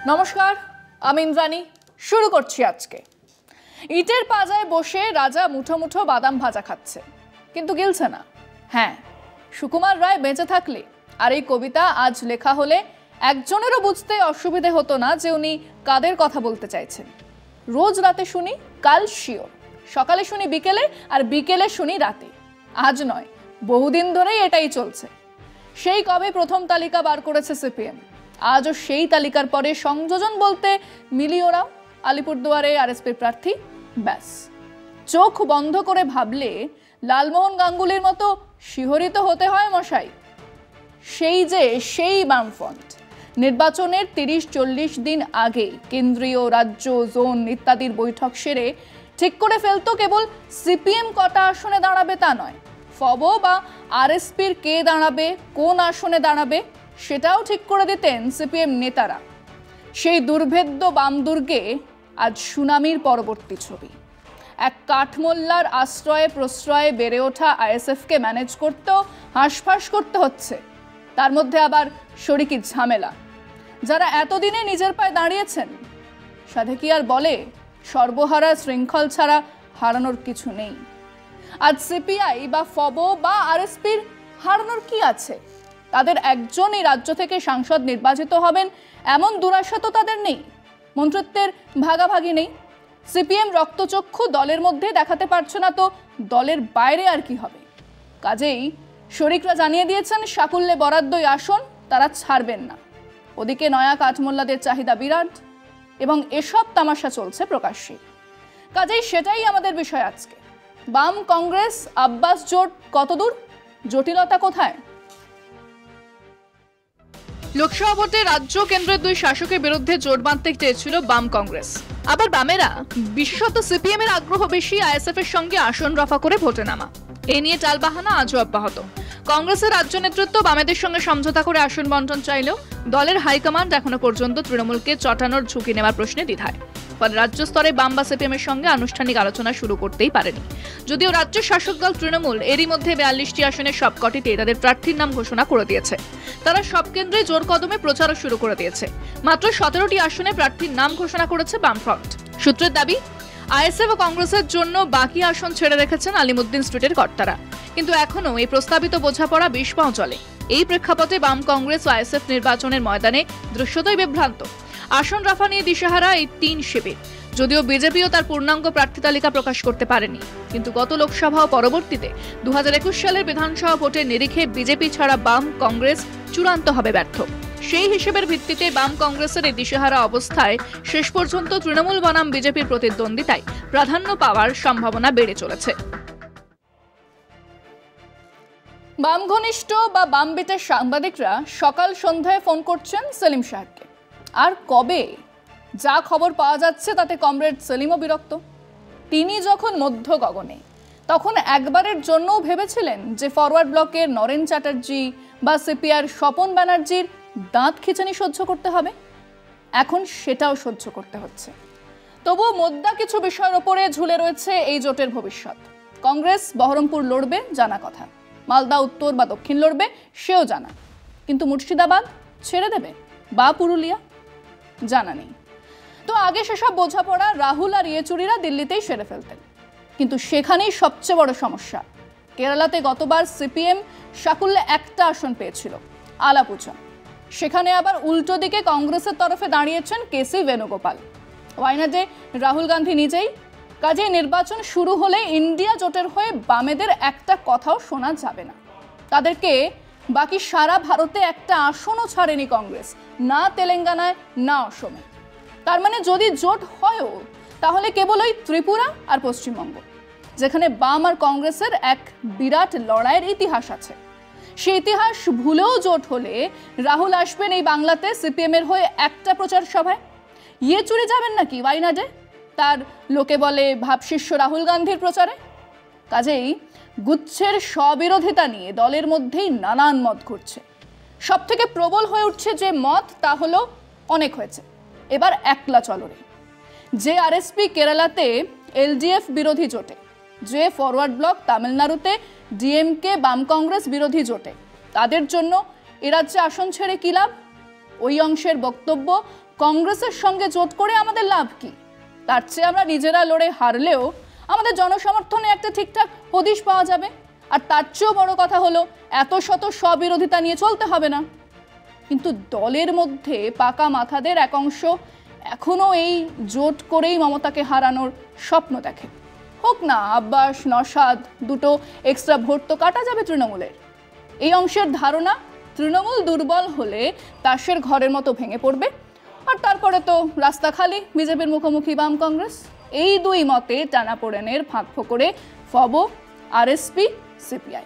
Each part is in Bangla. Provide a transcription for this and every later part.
নমস্কার, আমি ইন্দ্রাণী। শুরু করছি আজকে। ইটের পাজায় বসে রাজা মুঠো মুঠো বাদাম ভাজা খাচ্ছে, কিন্তু গিলছে না। হ্যাঁ, সুকুমার রায় বেঁচে থাকলে আর এই কবিতা আজ লেখা হলে একজনেরও বুঝতে অসুবিধে হতো না যে উনি কাদের কথা বলতে চাইছেন। রোজ রাতে শুনি, কাল শিওর, সকালে শুনি বিকেলে, আর বিকেলে শুনি রাতে। আজ নয়, বহুদিন ধরেই এটাই চলছে। সেই কবে প্রথম তালিকা বার করেছে সিপিএম, আজও সেই তালিকার পরে সংযোজন বলতে মিলিয়ে ওরাও আলিপুরদুয়ারে আরএসপির প্রার্থী। ব্যাস, চোখ বন্ধ করে ভাবলে লালমোহন গাঙ্গুলির মতো শিহরিত হতে হয় মশাই। সেই বামফ্রন্ট নির্বাচনের 30-40 দিন আগে কেন্দ্রীয়, রাজ্য, জোন ইত্যাদির বৈঠক সেরে ঠিক করে ফেলতো কেবল সিপিএম কটা আসনে দাঁড়াবে তা নয়, ফবো বা আরএসপির কে দাঁড়াবে, কোন আসনে দাঁড়াবে সেটাও ঠিক করে দিতেন সিপিএম নেতারা। সেই দুর্ভেদ্য বাম দুর্গে আজ সুনামির পরবর্তী ছবি। এক কাঠমোল্লার আশ্রয়ে প্রশ্রয়ে বেড়ে ওঠা আইএসএফকে ম্যানেজ করতেও হাঁসফাঁস করতে হচ্ছে। তার মধ্যে আবার শরিকি ঝামেলা। যারা এতদিনে নিজের পায়ে দাঁড়িয়েছেন, সাধে কি আর বলে সর্বহারা শৃঙ্খল ছাড়া হারানোর কিছু নেই। আজ সিপিআই বা ফবো বা আরএসপির হারানোর কি আছে? তাদের একজনই রাজ্য থেকে সাংসদ নির্বাচিত হবেন এমন দুরাশা তো তাদের নেই। মন্ত্রিত্বের ভাগাভাগি নেই। সিপিএম রক্তচক্ষু দলের মধ্যে দেখাতে পারছে না, তো দলের বাইরে আর কি হবে? কাজেই শরিকরা জানিয়ে দিয়েছেন সাকুল্যে বরাদ্দই আসন তারা ছাড়বেন না। ওদিকে নয়া কাঠমোল্লাদের চাহিদা বিরাট, এবং এসব তামাশা চলছে প্রকাশ্যে। কাজেই সেটাই আমাদের বিষয় আজকে। বাম কংগ্রেস আব্বাস জোট কতদূর, জটিলতা কোথায়? লোকসভা ভোটে রাজ্য কেন্দ্রের দুই শাসকের বিরুদ্ধে জোট বাঁধতে চেয়েছিল বাম কংগ্রেস। আবার বামেরা, বিশেষত সিপিএম এর আগ্রহ বেশি আইএসএফ এর সঙ্গে আসন রফা করে ভোটে নামা। এ নিয়ে টালবাহানা আজও অব্যাহত। কংগ্রেসের রাজ্য নেতৃত্ব বামেদের সঙ্গে সমঝোতা করে আসন বন্টন চাইলেও দলের হাইকমান্ড এখনো পর্যন্ত তৃণমূলকে চটানোর ঝুঁকি নেওয়ার প্রশ্নে দ্বিধায়। ফলে রাজ্য স্তরে বাম বা সিপিএম এর সঙ্গে আনুষ্ঠানিক আলোচনা শুরু করতেই পারেনি। যদিও রাজ্য শাসক দল তৃণমূল এরই মধ্যে 42টি আসনের সবকটিতে তাদের প্রার্থীর নাম ঘোষণা করে দিয়েছে। তারা সব কেন্দ্রে জোর কদমে প্রচারও শুরু করে দিয়েছে। মাত্র 17টি আসনে প্রার্থীর নাম ঘোষণা করেছে বামফ্রন্ট। সূত্রের দাবি, আইএসএফ ও কংগ্রেসের জন্য বাকি আসন ছেড়ে রেখেছেন আলিমুদ্দিন স্ট্রিটের কর্তারা। কিন্তু এখনও এই প্রস্তাবিত বোঝাপড়া 20 পাও চলে। এই প্রেক্ষাপটে বাম কংগ্রেস ও আইএসএফ নির্বাচনের ময়দানে দৃশ্যতই বিভ্রান্ত। আসন রাফা নিয়ে দিশেহারা এই তিন শিবির। যদিও বিজেপিও তার পূর্ণাঙ্গ প্রার্থী তালিকা প্রকাশ করতে পারেনি, কিন্তু গত লোকসভা ও পরবর্তীতে 2021 সালের বিধানসভা ভোটের নিরিখে বিজেপি ছাড়া বাম কংগ্রেস চূড়ান্তভাবে ব্যর্থ। সেই হিসেবের ভিত্তিতে বাম কংগ্রেসের এই দিশেহারা অবস্থায় শেষ পর্যন্ত তৃণমূল বনাম বিজেপির প্রতিদ্বন্দ্বিতায় প্রাধান্য পাওয়ার সম্ভাবনা বেড়ে চলেছে। বাম ঘনিষ্ঠ বা বাম বিটের সাংবাদিকরা সকাল সন্ধ্যায় ফোন করছেন সেলিম সাহেবকে। আর কবে? যা খবর পাওয়া যাচ্ছে তাতে কমরেড সেলিমও বিরক্ত। তিনি যখন মধ্য গগনে, তখন একবারের জন্যও ভেবেছিলেন যে ফরওয়ার্ড ব্লকের নরেন চ্যাটার্জি বা সিপিআর স্বপন ব্যানার্জির দাঁত খিঁচানি সহ্য করতে হবে। এখন সেটাও সহ্য করতে হচ্ছে। তবুও মোদ্দা কিছু বিষয়ের ওপরে ঝুলে রয়েছে এই জোটের ভবিষ্যৎ। কংগ্রেস বহরমপুর লড়বে জানা কথা, মালদা উত্তর বা দক্ষিণ লড়বে সেও জানা, কিন্তু মুর্শিদাবাদ ছেড়ে দেবে বা পুরুলিয়া জানা নেই। তো আগে সেসব বোঝাপড়া রাহুল আর ইয়েচুরিরা দিল্লিতেই সেরে ফেলতেন। কিন্তু সেখানেই সবচেয়ে বড় সমস্যা। কেরালাতে গতবার সিপিএম সাকুল্যে একটা আসন পেয়েছিল, আলাপুচা। সেখানে আবার উল্টো দিকে কংগ্রেসের তরফে দাঁড়িয়েছেন কেসি বেণুগোপাল। ওয়াইনাডে রাহুল গান্ধী নিজেই। কাজে নির্বাচন শুরু হলে ইন্ডিয়া জোটের হয়ে বামেদের একটা কথাও শোনা যাবে না। তাদেরকে বাকি সারা ভারতে একটা আসনও ছাড়েনি কংগ্রেস, না তেলেঙ্গানায় না অসমে। তার মানে যদি জোট হয়ও তাহলে কেবল ওই ত্রিপুরা আর পশ্চিমবঙ্গ, যেখানে বাম আর কংগ্রেসের এক বিরাট লড়াইয়ের ইতিহাস আছে। সেই ইতিহাস ভুলেও জোট হলে রাহুল আসবেন এই বাংলাতে সিপিএম এর হয়ে একটা প্রচার সভায়। ইয়েচুরি যাবেন নাকি ওয়াইনাডে তার লোকে বলে ভাবশিষ্য রাহুল গান্ধীর প্রচারে? কাজেই গুচ্ছের স্ববিরোধিতা নিয়ে দলের মধ্যেই নানান মত ঘুরছে। সব থেকে প্রবল হয়ে উঠছে যে মত, তা হলো অনেক হয়েছে, এবার একলা চলরে। যে আরএসপি কেরালাতে এলডিএফ বিরোধী জোটে, যে ফরওয়ার্ড ব্লক তামিলনাড়ুতে ডিএমকে বাম কংগ্রেস বিরোধী জোটে, তাদের জন্য এ রাজ্যে আসন ছেড়ে কি লাভ? ওই অংশের বক্তব্য, কংগ্রেসের সঙ্গে জোট করে আমাদের লাভ কি? তার চেয়ে আমরা নিজেরা লড়ে হারলেও আমাদের জনসমর্থনে একটা ঠিকঠাক হদিশ পাওয়া যাবে। আর তার চেয়েও বড় কথা হলো, এত শত স্ববিরোধিতা নিয়ে চলতে হবে না। কিন্তু দলের মধ্যে পাকা মাথাদের এক অংশ এখনো এই জোট করেই মমতাকে হারানোর স্বপ্ন দেখে। হোক না আব্বাস, নওশাদ, দুটো এক্সট্রা ভোট তো কাটা যাবে তৃণমূলের। এই অংশের ধারণা, তৃণমূল দুর্বল হলে তাসের ঘরের মতো ভেঙে পড়বে, আর তারপরে তো রাস্তা খালি বিজেপির মুখোমুখি বাম কংগ্রেস। এই দুই মতে টানাপোড়েনের ফাঁক ফোকরে ফবো, আরএসপি, সিপিআই।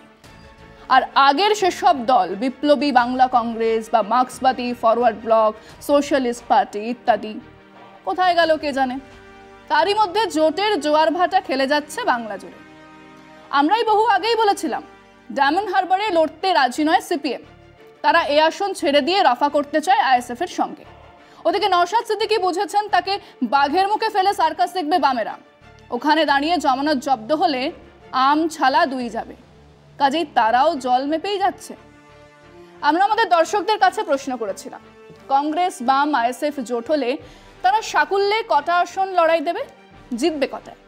আর আগের সেসব দল, বিপ্লবী বাংলা কংগ্রেস বা মার্ক্সবাদী ফরওয়ার্ড ব্লক, সোশ্যালিস্ট পার্টি ইত্যাদি, কোথায় গেল কে জানে। তারই মধ্যে জোটের জোয়ার ভাটা খেলে যাচ্ছে বাংলা জুড়ে। আমরাই বহু আগেই বলেছিলাম, ডায়মন্ড হারবারে লড়তে রাজি নয় সিপিএম। তারা এ আসন ছেড়ে দিয়ে রফা করতে চায় আইএসএফ এর সঙ্গে। ওদিকে নওশাদ সিদ্দিকী বুঝেছেন তাকে বাঘের মুখে ফেলে সার্কাস দেখবে বামেরা। ওখানে দাঁড়িয়ে জামানত জব্দ হলে আম ছালা দুই যাবে, কাজেই তারাও জল মেপেই যাচ্ছে। আমরা আমাদের দর্শকদের কাছে প্রশ্ন করেছিলাম, কংগ্রেস বাম আইএসএফ জোট হলে তারা সাকুল্যে কটা আসন লড়াই দেবে, জিতবে কটায়?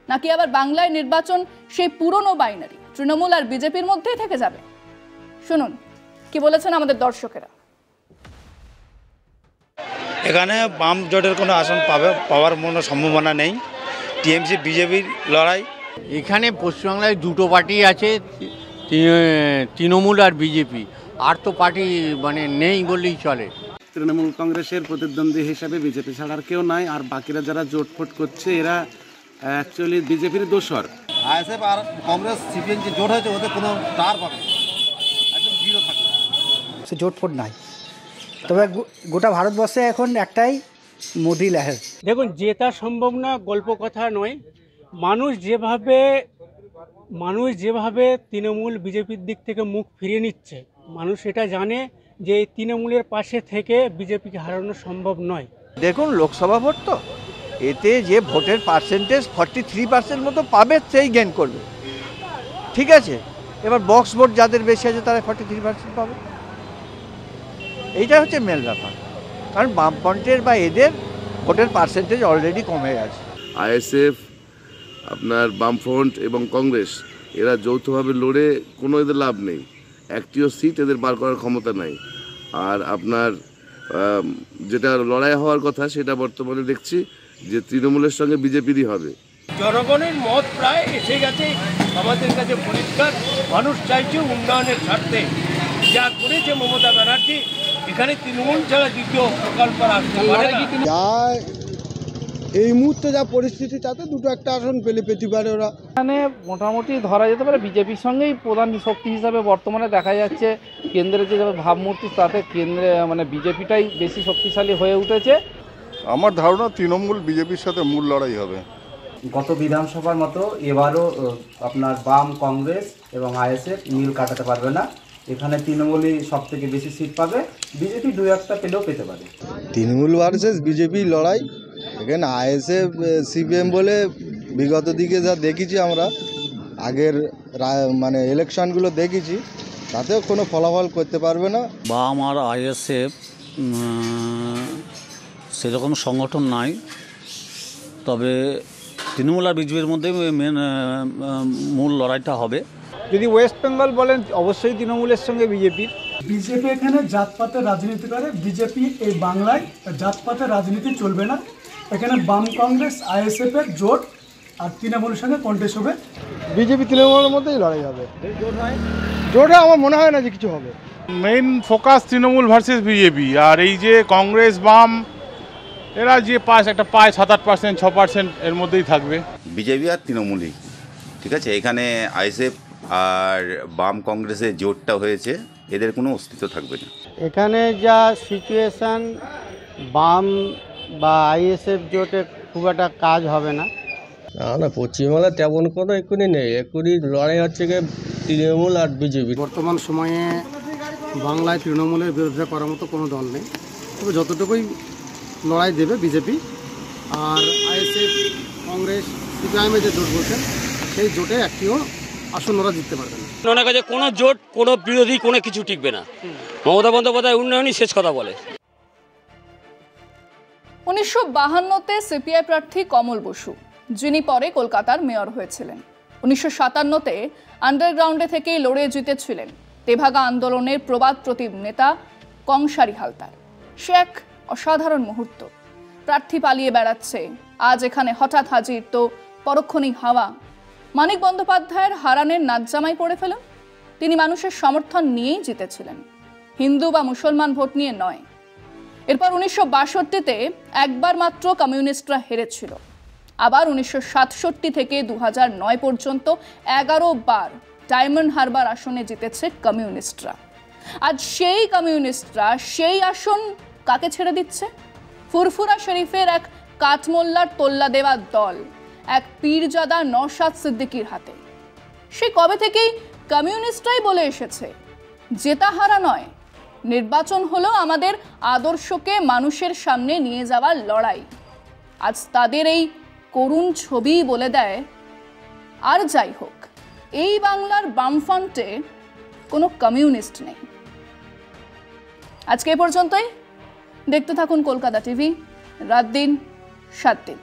নাকি আবার বাংলায় নির্বাচন সেই পুরনো বাইনারি তৃণমূল আর বিজেপির মধ্যেই থেকে যাবে? শুনুন কি বলেছেন আমাদের দর্শকেরা। এখানে বাম জোটের কোনো আসন পাওয়ার কোনো সম্ভাবনা নেই। টিএমসি বিজেপির লড়াই। এখানে পশ্চিমবাংলায় দুটো পার্টি আছে, তৃণমূল আর বিজেপি। আর তো পার্টি মানে নেই বললেই চলে। তৃণমূল কংগ্রেসের প্রতিদ্বন্দ্বী হিসাবে বিজেপি ছাড়ার কেউ নাই। আর বাকিরা যারা জোটফোট করছে এরা অ্যাকচুয়ালি বিজেপির দোসর। আইএসএফ আর কংগ্রেস সিপিএম যে জোট হয়েছে ওদের কোনো টার পাবে না, একদম জিরো থাকে। সে জোটফোট নাই, তবে গোটা ভারতবর্ষে এখন একটাই মোদি লেহের। দেখুন, জেতা সম্ভব না গল্প কথা নয়। মানুষ যেভাবে তৃণমূল বিজেপির দিক থেকে মুখ ফিরিয়ে নিচ্ছে, মানুষ এটা জানে যে এই তৃণমূলের পাশে থেকে বিজেপিকে হারানো সম্ভব নয়। দেখুন, লোকসভা ভোট তো, এতে যে ভোটের পার্সেন্টেজ 43% মতো পাবে সেই গেইন করবে, ঠিক আছে। এবার বক্স ভোট যাদের বেশি আছে তারা 43% পাবে। এইটা হচ্ছে মেল ব্যাপার, কারণ বামফ্রন্টের বা এদের ভোটের পার্সেন্টেজ অলরেডি কমে গেছে। আইএসএফ, আপনার বামফ্রন্ট এবং কংগ্রেস এরা যৌথভাবে লড়ে কোনো এদের লাভ নেই। একটিও সিট এদের বার করার ক্ষমতা নাই। আর আপনার যেটা লড়াই হওয়ার কথা সেটা বর্তমানে দেখছি যে তৃণমূলের সঙ্গে বিজেপিরই হবে। জনগণের মত প্রায় এসে গেছে আমাদের কাছে পরিষ্কার। মানুষ চাইছে উন্নয়নের স্বার্থে যা করেছে মমতা ব্যানার্জি, এখানে তৃণমূল ছাড়া দ্বিতীয় প্রকল্প আসতে পারে না। এই মুহূর্তে যা পরিস্থিতি তাতে দুটো একটা আসন পেতে পারে ওরা। এখানে মোটামুটি ধরা যেতে পারে বিজেপির সঙ্গেই প্রধান শক্তি হিসাবে বর্তমানে দেখা যাচ্ছে। কেন্দ্রের যে ভাবমূর্তি তাতে কেন্দ্রে মানে বিজেপিটাই বেশি শক্তিশালী হয়ে উঠেছে। আমার ধারণা তৃণমূল বিজেপির সাথে মূল লড়াই হবে। গত বিধানসভার মতো এবারও আপনার বাম, কংগ্রেস এবং আইএসএফ মিল কাটাতে পারবে না। এখানে তৃণমূলই সব থেকে বেশি সিট পাবে, বিজেপি দু একটা পেলেও পেতে পারে। তৃণমূল ভার্সেস বিজেপি লড়াই। এখানে আইএসএফ সিপিএম বলে বিগত দিকে যা দেখেছি আমরা, আগের মানে ইলেকশনগুলো দেখেছি, তাতেও কোনো ফলাফল করতে পারবে না। বাম আর আইএসএফ সেরকম সংগঠন নাই, তবে তৃণমূল আর বিজেপির মধ্যে মেন মূল লড়াইটা হবে। যদি ওয়েস্ট বেঙ্গল বলেন অবশ্যই তৃণমূলের সঙ্গে বিজেপির। বিজেপি এখানে জাতপাতের রাজনীতি করে, বিজেপি এই বাংলায় জাতপাতের রাজনীতি চলবে না। এখানে বাম, কংগ্রেস, আইএসএফ এর জোট আর তৃণমূলের সঙ্গে কন্টেস্ট হবে। বিজেপি তৃণমূলের মধ্যেই লড়াই হবে। জোটে আমার মনে হয় না যে কিছু হবে। Main focus Trinamool versus BJP. আর এই যে কংগ্রেস বাম এরা যে একটা পায় 7-8%, 6% এর মধ্যেই থাকবে। বিজেপি আর তৃণমূলই, ঠিক আছে। এখানে আইএসএফ আর বাম কংগ্রেসের জোটটা হয়েছে, এদের কোনো অস্তিত্ব থাকবে না। এখানে যা সিচুয়েশান, বাম বা আইএসএফ জোটে খুব একটা কাজ হবে না। না, পশ্চিমবাংলায় তেমন কোনো এক্ষুনি নেই। এক্ষুনি লড়াই হচ্ছে গিয়ে তৃণমূল আর বিজেপি। বর্তমান সময়ে বাংলায় তৃণমূলের বিরুদ্ধে করার মতো কোনো দল নেই। তবে যতটুকুই লড়াই দেবে বিজেপি আর আইএসএফ, কংগ্রেস, সিপিআইএম যে জোট বলছেন সেই জোটে একটিও আসন ওরা জিততে পারবে না। ওনার কাছে কোনো জোট, কোনো বিরোধী, কোনো কিছু টিকবে না। মমতা বন্দ্যোপাধ্যায় উন্নয়নই শেষ কথা বলে। 1952-তে সিপিআই প্রার্থী কমল বসু, যিনি পরে কলকাতার মেয়র হয়েছিলেন। 1957-তে আন্ডারগ্রাউন্ডে থেকেই লড়ে জিতেছিলেন তেভাগা আন্দোলনের প্রবাদ প্রতিম নেতা কংসারী হালদার। সে এক অসাধারণ মুহূর্ত। প্রার্থী পালিয়ে বেড়াচ্ছে, আজ এখানে হঠাৎ হাজির তো পরক্ষণেই হাওয়া। মানিক বন্দ্যোপাধ্যায়ের হারানের নাজ্জামাই পড়ে ফেলুন। তিনি মানুষের সমর্থন নিয়েই জিতেছিলেন, হিন্দু বা মুসলমান ভোট নিয়ে নয়। এরপর 1962-তে একবার মাত্র কমিউনিস্টরা হেরেছিল। আবার 1967 থেকে 2009 পর্যন্ত 11 বার ডায়মন্ড হারবার আসনে জিতেছে কমিউনিস্টরা। আজ সেই কমিউনিস্টরা সেই আসন কাকে ছেড়ে দিচ্ছে? ফুরফুরা শরীফের এক কাঠমোল্লার তোল্লা দেওয়া দল, এক পীরজাদা নওশাদ সিদ্দিকীর হাতে। সে কবে থেকেই কমিউনিস্টরাই বলে এসেছে, জেতা হারা নয়, নির্বাচন হলো আমাদের আদর্শকে মানুষের সামনে নিয়ে যাওয়ার লড়াই। আজ তাদের এই করুণ ছবি বলে দেয়, আর যাই হোক, এই বাংলার বামফ্রন্টে কোনো কমিউনিস্ট নেই। আজকে এ পর্যন্তই। দেখতে থাকুন কলকাতা টিভি, রাত দিন 7 দিন।